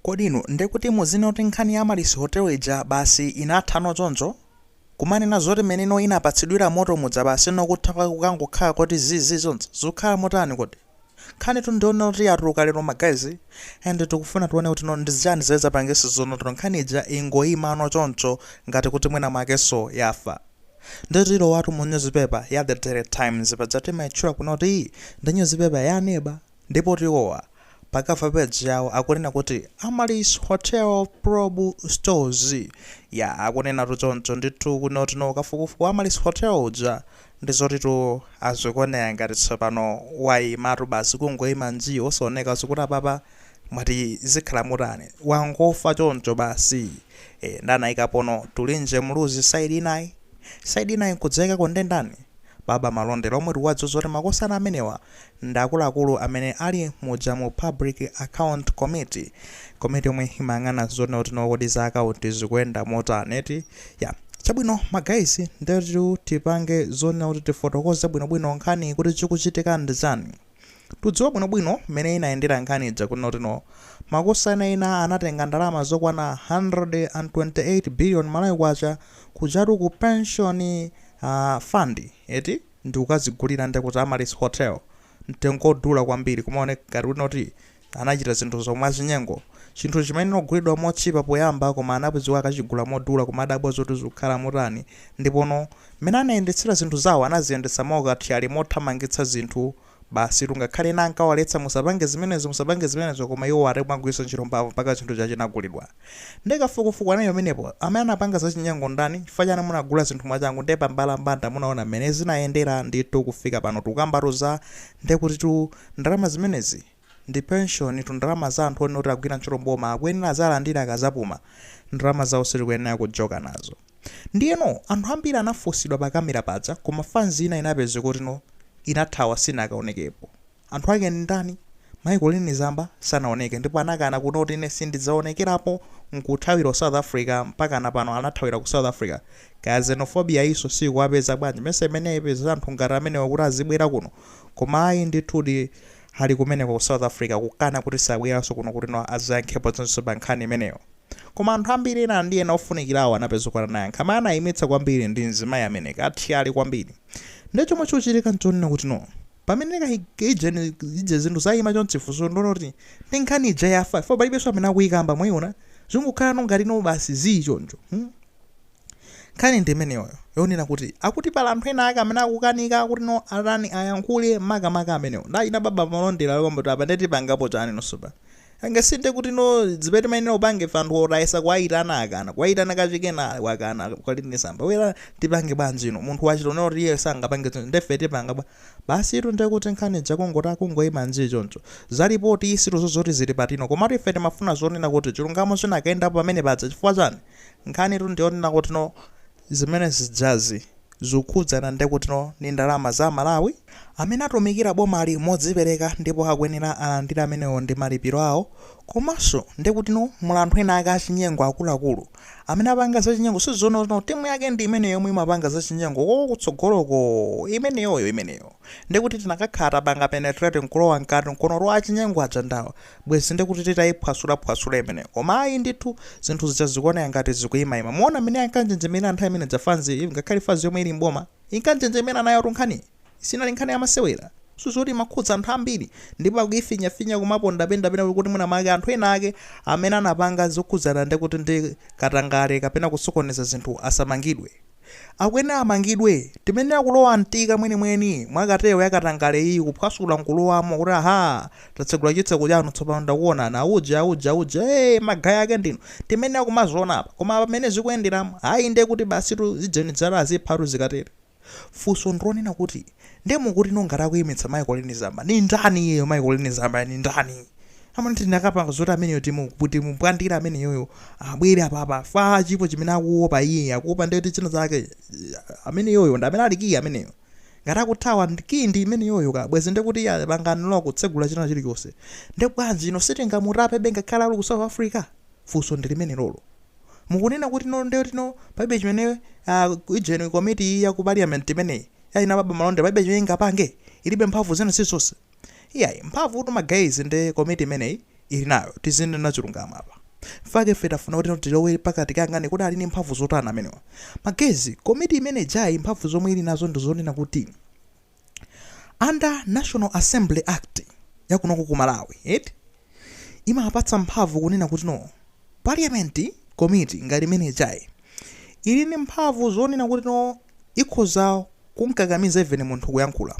Kodino ndekuti muzinoti nkhani ya Maris Hotel ija basi inathano choncho kumanena zoti meneno inapatsidwira moto mudza basi nokutha kukangokhala kuti zizi zonse zikhala motani kodi nkhani tundiona kuti yatuluka lero magazi and tikufuna tione kuti ndizichani zeza pangesi zono nkhani ija ingoyima choncho ngati kuti mwina makeso yafa nditiro watu mu newspaper ya The Daily Times padzati maitchula kuna kuti ndi newspaper ya neba ndipo tiwowa pakafa page yawo akunena kuti Amaris Hotel probe stores ya akunena choncho ndithu kunoti no kafukufuku Amaris Hotel uja ndizoti tu azikonera ngati tsopano wayimatu basi kungoyima nji osaoneka zikuti apapa mwati zikhala mutani wangofa choncho basi ndanayika pono tulinje muluzi side inayi kudzeka kondendani baba malondero omwe tiwadzi zoti makosana amenewa ndakuluakulu amene ali muja mu public account committee omwe imang'ana zoti kodi za akaunti zikuyenda motani ya chabwino magaisi ndeti tipange zona kuti tifotokoze bwinobwino nkhani kuti chikuchitika ndi chani tudziwa bwinobwino mmene inayendera nkhani ija kunotino makosana ena anatenga ndalama zokwana 128 billion malawi kwacha kujatu ku pension fund eti ndi ukazigulira ndekuti Amaris Hotel ntengodula kwambiri kumaoneka kuti anachita zinthu zomwe azinyengo chinthu chimene nogulidwa mochipa poyamba koma anapeziwa akachigula modula kumadabwa zoti zikukhala motani ndipono mmene anayendetsera zinthu zawo anaziyendetsa mokati ali mothamangitsa zinthu basi tungakhale nankawaletsa musapange zimenezo koma iwo ati mwagwiritsa ntchito Mbava mpaka chinthu chinagulidwa ndikafukufuku anayo menepo amene anapanga zachinyengo ndani chifukwa chani munagula zinthu mwachangu ndepa mbalambanda munaona mmene zinayendera ndithu kufika pano tukambatuza ndekuti tu ndalama zimenezi ndi pension ndalama za anthu onoti agwira ntchito mboma akuyenera azalandira akazapuma ndalama zawo sitikuyenera kujoka nazo ndiyeno anthu ambiri anafunsidwa pakamera paja koma fanzi ina inapeza kuti inathawa sinakaonekepo anthu ake ndani Michael Zamba sanaoneke ndipo anakana kunoti ine sindidzaonekerapo nkuthawira South Africa mpaka napano anathawira ku South Africa kaya xenophobia iso sikuwapeza bwanji mese imene ipeza anthu ngati amene wakuti azibwera kuno koma ayi ndithudi hali kumeneko ku South Africa kukana kuti sabweranso kuno kuti Adzayankhe ponso pa nkhani imeneyo koma anthu ambiri ena ndi ena ofunikirawo anapezukana naye kama anayimitsa kwambiri ndi mzimayi amene kathiyali kwambiri ndechomwe chochitika nchonena kuti pamene ije zinthu zayima chonchifuso ndonoti ndi nkhani ija yafa ifo palibenso amene akuyikamba mwayiona zingukhala ngati basi zichoncho nkhani ndi imeneyo yonena kuti akuti pala anthu ena ake amene akukanika kuti atani ayankhule makamaka amenewo ndachita baba malondera lokombo apa ndeti pangapo chani nosopa angasinde kuti zipete mayenera upange fantu otayesa kwayitana akana kwayitana kachikena wakana kwalini Zamba wera tipange bwanji munthu wachitono kuti iye sangapange ndefe tipanga basi ito ndekuti nkhani jakongota kungoyima nji choncho zalipoti isiro zozoti zili patino koma ife timafuna zonena kuti chilungamo chinakayendapo pamene paja chifukwa chani nkhani ito ndionena kuti zimene zijazi zikukhudzana ndekuti ni ndalama za Malawi amene atumikira boma ali modzipereka ndipo akwenera alandira amenewo ndi malipiro awo komanso ndekuti mulanthu ena ake achinyengo akuluakulu amene apanga zachinyengo sizono timu yake ndi imeneyo yomwe imapanga zachinyengo kutsogoloko imeneyo ndekuti tinakakhala tapanga penetrate nkulowa nkati nkono achinyengo ajandawa bwezi ndekuti titayiphwasula imeneyo koma ayi ndithu zinthu zichazikuoneka ngati zikuyimayima muona amene ankanjenjemera anthu amene zafanzi ngakhale fazi yomwe ili mboma inkanjenjemera nayo tunkhani sinali nkhani yamasewera suzoti makhudza anthu ambiri ndipo akuifinyafinya kumapondapendapena kuti mwina make anthu ena ake amene anapanga zokhudzana ndekuti ndi katangale kapena kusokoneza zinthu asamangidwe akuyenera amangidwe timene akulowa mtika mwenemweni mwakateyo yakatangale iyi kuphwasula nkulowamo kuti tatsegula chitseko chanu tsopano ndakuonana auja magaya ake ndino timene akumaziona apa koma pamene zikuyenderamo ayi nde kuti basi zijeni dzala aziphatu zikatere funso ndionena kuti ndemukuti ngati akuyimitsa Michael Zamba ni ndani iyeyo Michael Zamba ni ndani amene tinakapanga zoti ameneyo kuti mupandira ameneyoyo abwere apapa fa chipo chimene akuopa iye akuopa ndeti china zake ameneyoyo ndi amene alikiyi ameneyo ngati akuthawa ndi imeneyoyo bwezi ndekuti pangano kutsegula china chilichonse nde bwanji sitingamutape ngakhala ali ku South Africa funso ndi limene lolo mukunena kuti ndeti palibe chimene ijeni committee ya ku parliament imeneyi yaina baba malonde palibe chimene ingapange ilibe mphamvu zina sizonse iyayi mphamvu kuti magayizi ndi committee imeneyi ili nayo tizinde na chilungamo apa fake feta funa kuti tilowe pakati kangane kuti ali ndi mphamvu zotana amenewa magezi komiti imene jayi mphamvu zomwe ili nazo ndizonena kuti under National Assembly Act yakunoko ku Malawi imapatsa mphamvu kunena kuti no parliament committee ngati imene jayi ili ndi mphamvu zonena kuti no ikhoza kunkakamiza even munthu kuyankhula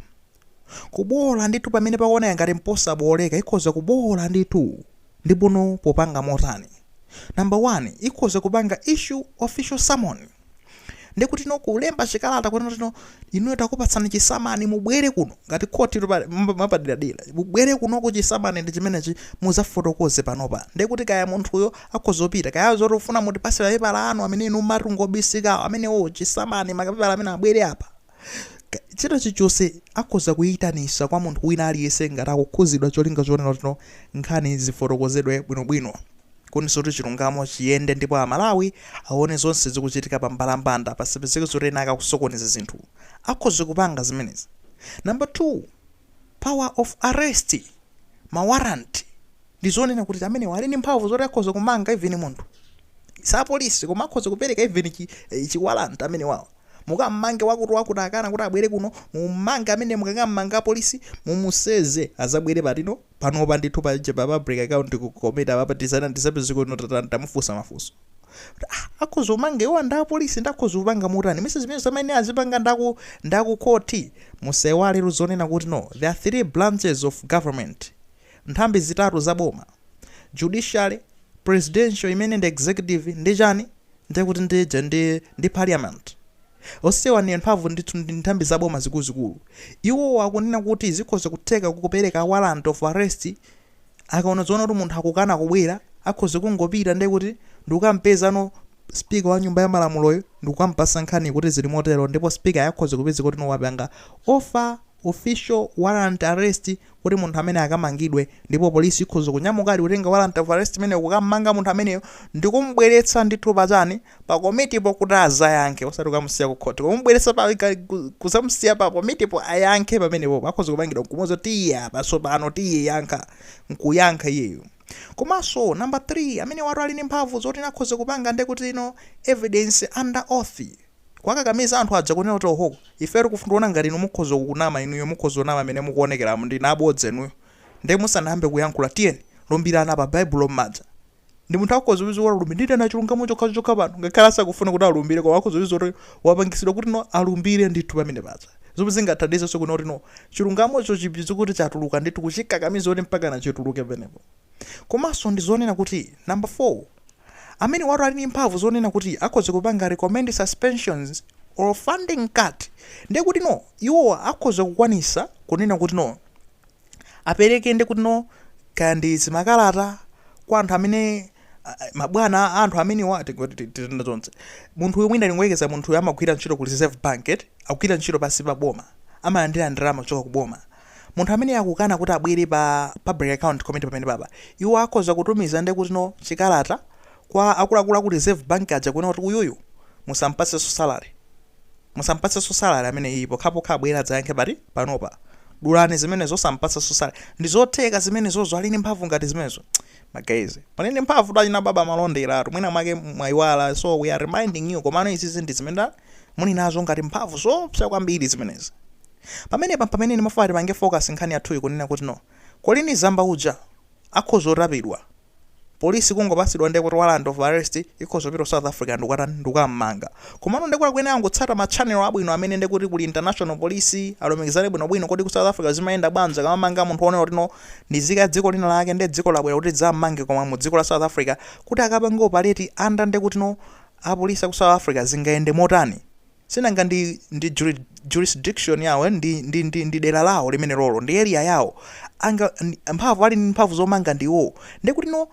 kubola ndithu pamene pakuoneka ngati mposaboleka ikhoza kubola ndithu ndipono popanga motani. Number 1 ikhoza kupanga issue official summon ndikuti no kulemba chikalata kuti no inu takupatsani chisamani mubwere kuno ngati khoti mapadira mubwere kuno ku chisamani ndi chimenechi muzafotokoze panopa ndikuti kaya munthuyo akhozopita kaya zotofuna muti pasira pepala anu amene inu matungobisika amene chisamani makapepala amene abwere apa chito chichonse akhoza kuyitanisa kwa munthu wina aliyense ngati akukhuzidwa cholinga chonena kuti no nkhani zifotokozedwe bwinobwino kuniso kuti chilungamo chiyende ndipo Amalawi aone zonse zikuchitika pa mbalambanda pasipezeke zoti akakusokoneza zinthu akhoza kupanga zimenezi. Number 2 power of arrest mawarrant ndizonena kuti amene wali ndi mphamvu zoti akhoza kumanga even munthu sa polisi koma akhoza kupereka even chiwarrant amene wawo mukammange wakuti akana kuti abwere kuno mumanga amene mukamanga polisi mumuseze azabwere patino panopa ndithu pa break account kukometa papa tisapezeko tamufusa mafuso akhoza umanga iwo nda polisi ndakhoza upanga mutani mese zimene zamene azipanga ndaku court musewale luzonena kuti no there are 3 branches of government nthambi zitatu za boma judiciary presidential imene ndi executive ndi chani ndikuti ndi parliament osewa ni mphamvu ndithu ndi nthambi za boma zikuzikulu iwo akunena kuti zikhoza kutheka kupereka warrant of arrest akaona zona kuti munthu akukana kubwera akhoza kungopita ndikuti ndikukampeza no speaker wa nyumba ya malamuloyo ndikukampasa nkhani kuti zili motero ndipo speaker yakhoza kupeza kuti no wapanga offer official warrant arrest kuti munthu amene akamangidwe ndipo polisi ikhoza kunyamuka ali kutenga warrant of arrest imene kukamanga munthu ameneyo ndikumbweretsa ndithu pachani pa komiti pokuti Adzayankhe osati kukamusiya ku court kumbweretsa pa kusamusiya pa komiti po ayankhe pamenepo akhoza kupangidwa kumozo tiya paso pano tiye yankha nkuyankha iyeyo. Komanso number 3 amene watu ali ndi mphamvu zoti akhoza kupanga ndekuti no evidence under oath kwakakamiza anthu aja kunena kuti oho ifero kufundiona ngati inu mukhoza kunama inuyo mukhoza kunama amene mukuonekera ndi nabodza inuyo ndi musanambe kuyankhula tiyeni lumbirana pa Bible m'madza ndi munthu akhoza kuziwala lumbirira na chilungamo chokha pano ngakhala sakufuna kuti alumbire kwa akhoza kuziwala wapangisidwa kuti no alumbire ndithu pamene paja zomwe zingathandize sokuti no chilungamo chochipizo kuti chatuluka ndithu kuchikakamiza kuti mpaka na chituluke pamenepo. Komanso ndizonena kuti number 4 amene watu ali ndi mphamvu zonena kuti akhoza kupanga recommend suspensions or funding cut ndekuti no iwo akhoza kukwanisa kunena kuti no apereke ndekuti no kandi zimakalata kwa anthu amene mabwana anthu amene wati titenda zonse munthu uyo mwina lingwekeza munthu amagwira ntchito ku reserve bank akugwira ntchito pasi pa boma amalandira ndalama choka ku boma munthu amene akukana kuti abwere pa public account committee pamene baba iwo akhoza kutumiza ndekuti no chikalata kwa akuluakulu ku reserve bank aja kuona kuti uyuyu musampatse so salary amene ipo khapo abwera Adzayankhe pati panopa dulani zimene zosampatsa so salary ndizotheka zimene zozo ali ndi mphamvu ngati zimenezo magaize panene mphamvu dali na baba malondera mwina mwake mwayiwala so we are reminding you komano izi ndi zimene muli nazo ngati mphamvu zopsa kwambiri zimenezi pamene ni mafari pange focus nkhani yathu ikunena kuti no kolini Zamba uja akhoza kutapidwa polisi kungopasidwa ndekuti warrant of arrest ikhoza kupita South Africa ndikukamanga komano ndekuti kwene angotsata ma channel abwino amene ndekuti kuli international police alumikizane bwinobwino kuti ku South Africa zimayenda bwanja kamamanga munthu onena kuti no ndizika dziko lina lake ndi dziko labwera kuti zammange koma mu dziko la South Africa kuti akapange opaleti anda ndekuti no apolisi ku South Africa zingayende motani sinanga ndi jurisdiction yawo ndi dera lawo limene lolo ndi area yawo anga mphamvu ali mphamvu zomanga ndiwo ndekuti no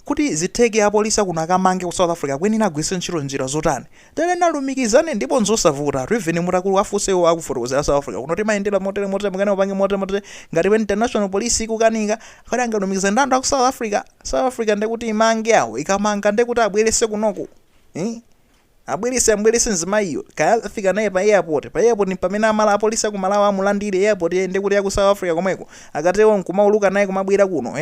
kuti zitheke apolisi kuno akamange ku South Africa kweni nagwisa ntchito njira zotani tene nalumikizane ndipo nzosavuta even mutakulu afusewo akufotokozera South Africa kunoti mayendera motere mukana upange motere ngati we international police kukanika kali angalumikiza ndando ku South Africa ndekuti imange yawo ikamanga ndekuti abwerese kunoko abwerese nzimayiyo kaya afika naye pa airport ni pamene amala apolisi kumalawa amulandire airport ndi kuti ku South Africa komweko akatewo nkumauluka naye kumabwera kuno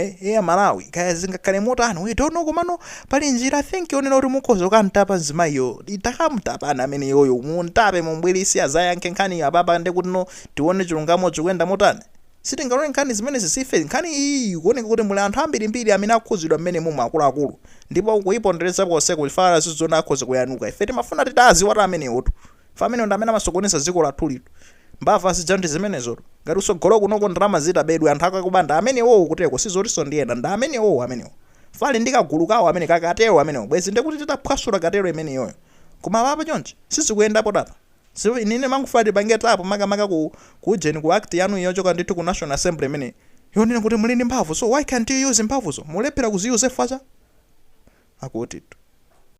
Malawi kaya zingakhale motani we don't know komano pali njira I think yonena kuti mukhoza kantapa nzimayiyo itakamtapana amene yoyo muntape mumbweresi Adzayankhe nkhani ababa ndi kuti no tione chilungamo chikuyenda motani sitingalole nkhani zimene zisife nkhani iyi kuoneka kuti muli anthu ambirimbiri amene akhuzidwa mmene mumwe akuluakulu ndipo kuyipondereza konse kulifala zizona akhoza kuyanuka ife timafuna titazi wata amenewo tu fa amene ndi amene amasokoneza dziko lathu lito mbava zijandi zimenezo ngati usogolo kunoko ndalama zitabedwe anthu akakubanda amenewo kuteko sizotiso ndiyenda ndi amenewo fali ndikagulu kawo amene kakatewo amenewo bwezi ndikuti titaphwasula katero imeneyoyo koma papa chonchi sizikuyendapo tapa so inene mangufati pangetapo makamaka kujeni ku act yanu yochoka ndithu ku National Assembly imene yonena kuti muli ndi mphamvu so why can't you use mphamvuzo mulephera kuziuse facha akuti